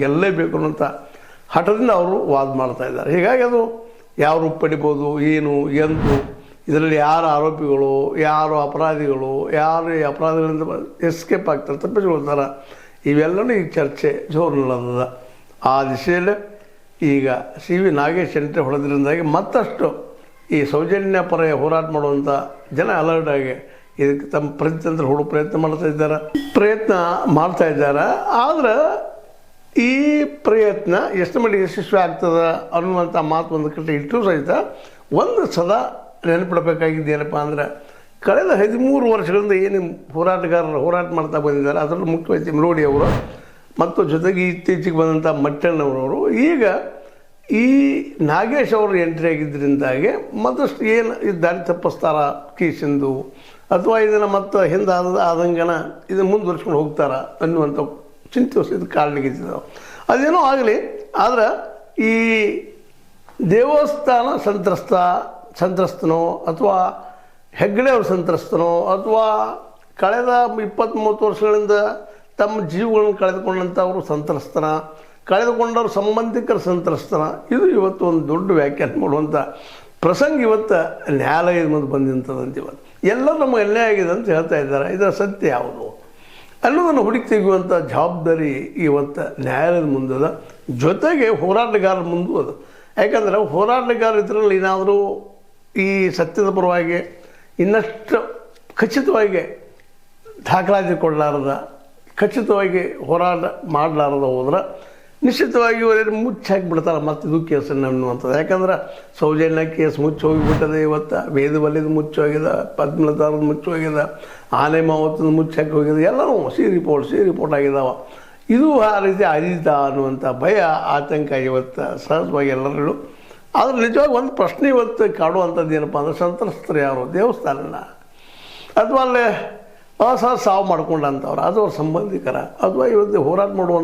ಗೆಲ್ಲಲೇಬೇಕು ಅನ್ನೋಂಥ ಹಠದಿಂದ ಅವರು ವಾದ ಮಾಡ್ತಾ ಇದ್ದಾರೆ. ಹೀಗಾಗಿ ಅದು ಯಾವ ರೂಪ ಪಡಿಬೋದು, ಏನು ಎಂದು, ಇದರಲ್ಲಿ ಯಾರು ಆರೋಪಿಗಳು, ಯಾರು ಅಪರಾಧಿಗಳು, ಯಾರು ಈ ಅಪರಾಧಗಳಿಂದ ಎಸ್ಕೇಪ್ ಆಗ್ತಾರೆ, ತಪ್ಪಿಸ್ಕೊಳ್ತಾರೆ, ಇವೆಲ್ಲವೂ ಈಗ ಚರ್ಚೆ ಜೋರು ನಡೆದ. ಆ ದಿಶೆಯಲ್ಲಿ ಈಗ ಸಿ ವಿ ನಾಗೇಶ್ ಎಂಟ್ರಿ ಹೊಡೆದ್ರಿಂದಾಗಿ ಮತ್ತಷ್ಟು ಈ ಸೌಜನ್ಯ ಪರ ಹೋರಾಟ ಮಾಡುವಂಥ ಜನ ಅಲರ್ಟ್ ಆಗಿ ಇದಕ್ಕೆ ತಮ್ಮ ಪ್ರತಿತಂತ್ರ ಹುಡುಕ ಪ್ರಯತ್ನ ಮಾಡ್ತಾ ಇದ್ದಾರೆ. ಆದರೆ ಈ ಪ್ರಯತ್ನ ಎಷ್ಟು ಮಟ್ಟಿಗೆ ಯಶಸ್ವಿ ಆಗ್ತದೆ ಅನ್ನುವಂಥ ಮಾತು ಒಂದು ಕಡೆ ಇಟ್ಟರೂ ಸಹಿತ ಒಂದು ಸದಾ ನೆನಪಿಡಬೇಕಾಗಿದ್ದೇನಪ್ಪ ಅಂದ್ರೆ, ಕಳೆದ 13 ವರ್ಷಗಳಿಂದ ಏನು ಹೋರಾಟಗಾರರು ಹೋರಾಟ ಮಾಡ್ತಾ ಬಂದಿದ್ದಾರೆ, ಅದರಲ್ಲೂ ಮುಖ್ಯವಾಗಿ ಮಿಲೋಡಿ ಅವರು ಮತ್ತು ಜೊತೆಗೆ ಇತ್ತೀಚೆಗೆ ಬಂದಂಥ ಮಟ್ಟಣ್ಣವರವರು, ಈಗ ಈ ನಾಗೇಶ್ ಅವರು ಎಂಟ್ರಿ ಆಗಿದ್ದರಿಂದಾಗಿ ಮತ್ತಷ್ಟು ಏನು ಈ ದಾರಿ ತಪ್ಪಿಸ್ತಾರ ಕೇಸಿಂದು, ಅಥವಾ ಇದನ್ನು ಮತ್ತು ಹಿಂದೆ ಆದಂಗನ ಇದನ್ನು ಮುಂದುವರ್ಸ್ಕೊಂಡು ಹೋಗ್ತಾರ ಅನ್ನುವಂಥ ಚಿಂತೆ ಇದು ಕಾರಣಗಿದ್ದಾವೆ. ಅದೇನೋ ಆಗಲಿ, ಆದರೆ ಈ ದೇವಸ್ಥಾನ ಸಂತ್ರಸ್ತನೋ ಅಥವಾ ಹೆಗ್ಗಡೆ ಅವ್ರ ಸಂತ್ರಸ್ತನೋ ಅಥವಾ ಕಳೆದ 20-30 ವರ್ಷಗಳಿಂದ ತಮ್ಮ ಜೀವಗಳನ್ನು ಕಳೆದುಕೊಂಡಂಥವರು ಸಂತ್ರಸ್ತನ, ಕಳೆದುಕೊಂಡವ್ರ ಸಂಬಂಧಿಕರ ಸಂತ್ರಸ್ತನ, ಇದು ಇವತ್ತು ಒಂದು ದೊಡ್ಡ ವ್ಯಾಖ್ಯಾನ ಮಾಡುವಂಥ ಪ್ರಸಂಗ ಇವತ್ತು ನ್ಯಾಯಾಲಯದ ಮುಂದೆ ಬಂದಿಂಥದಂತ. ಇವತ್ತು ಎಲ್ಲರೂ ನಮಗೆ ಅನ್ಯಾಯ ಆಗಿದೆ ಅಂತ ಹೇಳ್ತಾ ಇದ್ದಾರೆ. ಇದರ ಸತ್ಯ ಯಾವುದು ಅನ್ನೋದನ್ನು ಹುಡುಕಿ ತೆಗೆಯುವಂಥ ಜವಾಬ್ದಾರಿ ಇವತ್ತು ನ್ಯಾಯಾಲಯದ ಮುಂದದ, ಜೊತೆಗೆ ಹೋರಾಟಗಾರರ ಮುಂದೂ ಅದು. ಯಾಕಂದರೆ ಹೋರಾಟಗಾರ ಇದರಲ್ಲಿ ಏನಾದರೂ ಈ ಸತ್ಯದ ಪರವಾಗಿ ಇನ್ನಷ್ಟು ಖಚಿತವಾಗಿ ದಾಖಲಾತಿ ಕೊಡಲಾರದ, ಖಚಿತವಾಗಿ ಹೋರಾಟ ಮಾಡಲಾರದ ಹೋದ್ರೆ ನಿಶ್ಚಿತವಾಗಿ ಇವರೇನು ಮುಚ್ಚಾಕಿಬಿಡ್ತಾರೆ ಮತ್ತು ಇದು ಕೇಸನ್ನು ಅನ್ನುವಂಥದ್ದು. ಯಾಕಂದ್ರೆ ಸೌಜನ್ಯ ಕೇಸ್ ಮುಚ್ಚಿ ಹೋಗಿಬಿಟ್ಟದೆ, ಇವತ್ತು ವೇದವಲ್ಲಿದು ಮುಚ್ಚೋಗಿದೆ, ಪದ್ಮಲತಾರದ ಮುಚ್ಚೋಗಿದೆ, ಆನೆ ಮಾವತ್ತದ ಮುಚ್ಚಾಕಿ ಹೋಗಿದೆ, ಎಲ್ಲವೂ ಸಿ ರಿಪೋರ್ಟ್ ಆಗಿದ್ದಾವೆ. ಇದು ಆ ರೀತಿ ಆದೀತಾ ಅನ್ನುವಂಥ ಭಯ, ಆತಂಕ ಇವತ್ತು ಸಹಜವಾಗಿ ಎಲ್ಲರೂ. ಆದರೆ ನಿಜವಾಗಿ ಒಂದು ಪ್ರಶ್ನೆ ಇವತ್ತು ಕಾಡುವಂಥದ್ದು ಏನಪ್ಪ ಅಂದ್ರೆ, ಸಂತ್ರಸ್ತರು ಯಾರು, ದೇವಸ್ಥಾನನ ಅಥವಾ ಅಲ್ಲೇ ಸಾವು ಮಾಡ್ಕೊಂಡಂಥವ್ರು, ಅದು ಅವ್ರ ಸಂಬಂಧಿಕರ, ಅಥವಾ ಇವತ್ತು ಹೋರಾಟ ಮಾಡುವಂಥ